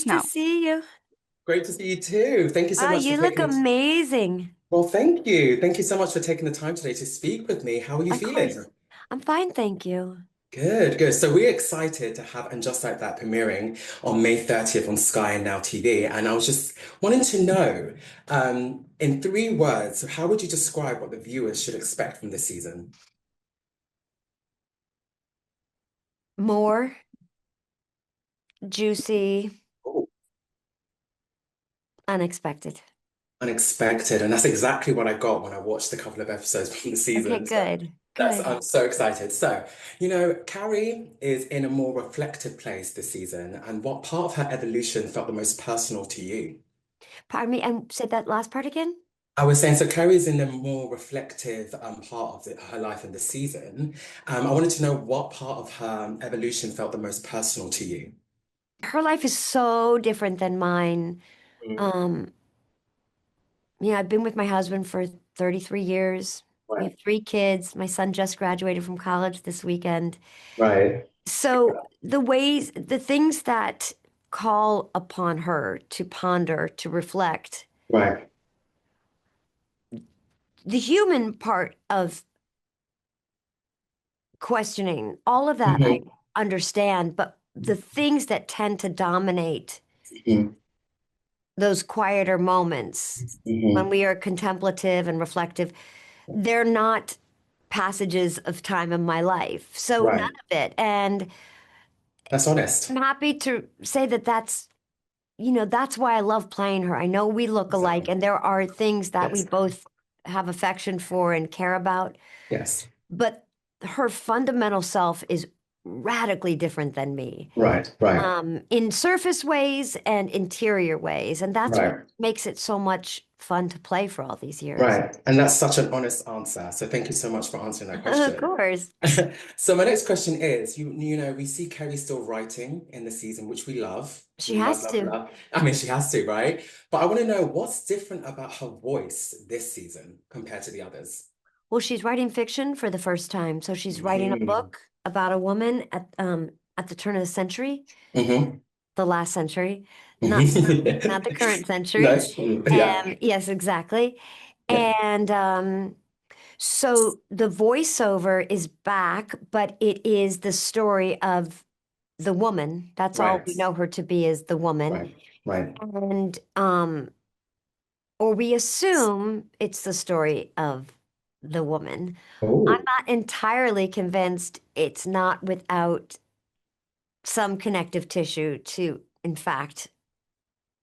Nice to now. see you. Great to see you too. Thank you so Ah, much for you look taking it. amazing. Well, thank you. Thank you so much for taking the time today to speak with me. How are you Of course. feeling? I'm fine, thank you. Good, good. So we're excited to have And Just Like That premiering on May 30th on Sky and Now TV. And I was just wanting to know, in 3 words, how would you describe what the viewers should expect from this season? More juicy, Oh, unexpected. unexpected. And that's exactly what I got when I watched a couple of episodes from the Okay, season. So good. Good. I'm so excited. So, Carrie is in a more reflective place this season. And what part of her evolution felt the most personal to you? Pardon me, and say that last part again. I was saying, so Carrie's in a more reflective part of her life in the season. I wanted to know what part of her evolution felt the most personal to you. Her life is so different than mine. Mm. Um, I've been with my husband for 33 years. We Right, have 3 kids. My son just graduated from college this weekend. right, So the things that call upon her to ponder, to reflect, right. the human part of questioning, all of that I Hmm. understand, but the things that tend to dominate Hmm. those quieter moments when Hmm. we are contemplative and reflective, they're not passages of time in my life. So none Right. of it. And That's I'm honest. happy to say that that's why I love playing her. I know we look alike, Exactly. and there are things that we Yes. both have affection for and care about, Yes. but her fundamental self is radically different than me, Right. Right. in surface ways and interior ways. And that's what Right. makes it so much fun to play for all these years. Right. And that's such an honest answer. So thank you so much for answering that Of question. course. So my next question is, we see Kerry still writing in the season, which we love. She Love, has love, to. love. I mean, she has to, right? But I want to know what's different about her voice this season compared to the others. Well, she's writing fiction for the first time. So she's writing a Hmm. book about a woman at the turn of the century, Hmm. the last century, not Hmm. not the current century. Nice. Yeah. Yes, exactly. Yeah. And so the voiceover is back, but it is the story of the woman. That's all Right. we know her to be, is the woman. Right. Right. And or we assume it's the story of the woman. I'm Oh, not entirely convinced it's not without some connective tissue to, in fact,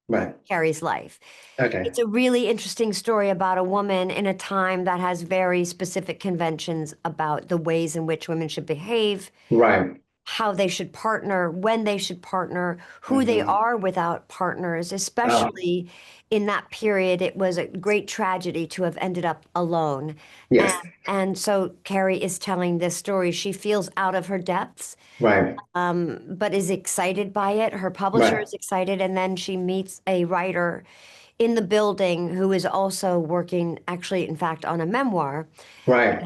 right. Carrie's life. Okay. It's a really interesting story about a woman in a time that has very specific conventions about the ways in which women should behave, Right. how they should partner, when they should partner, who they Hmm. are without partners, Oh, especially in that period. It was a great tragedy to have ended up alone. And, yes. and so Carrie is telling this story. She feels out of her depths, Right. but is excited by it. Her publisher Right. is excited. And then she meets a writer in the building who is also working, actually, in fact, on a memoir. Right.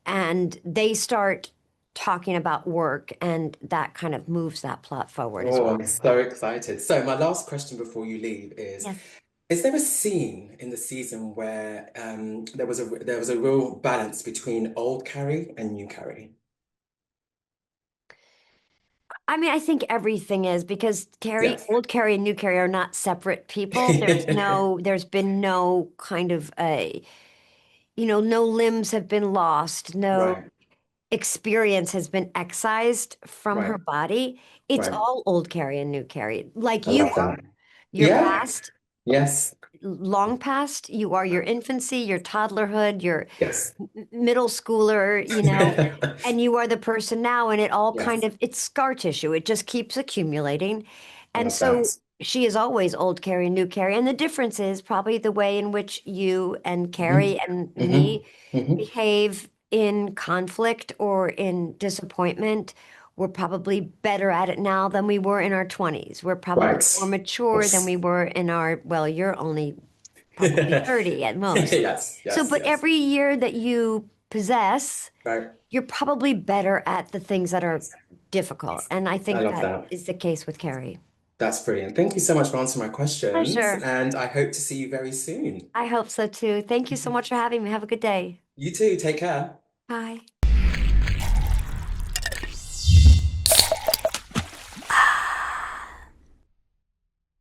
And they start talking about work, and that kind of moves that plot forward as Oh, well. I'm so excited. So my last question before you leave Yes. is there a scene in the season where there was a real balance between old Carrie and new Carrie? I mean, I think everything is, because Yes. old Carrie and new Carrie are not separate people. There's been no kind of no limbs have been lost, no Right. experience has been excised from her Right. body. It's Right. all old Carrie and new Carrie, like I you love are. that. Your Yeah. past, Yes. long past, you are your infancy, your toddlerhood, your Yes. middle schooler, and you are the person now, and it all kind Yes. of, it's scar tissue. It just keeps accumulating. I And love that. so she is always old Carrie, new Carrie. And the difference is probably the way in which you and Hmm. Carrie and Hmm. me Hmm. behave in conflict or in disappointment. We're probably better at it now than we were in our 20s. We're probably Right. more mature than Yes. we were in our, well, you're only probably 30 at most. Yes. So, Yes. but Yes. every year that you possess, Right. you're probably better at the things that are difficult. And I I think love that that. is the case with Carrie. That's brilliant. Thank you so much for answering my questions, Pleasure. and I hope to see you very soon. I hope so too. Thank you so much for having me. Have a good day. You too. Take care. Bye.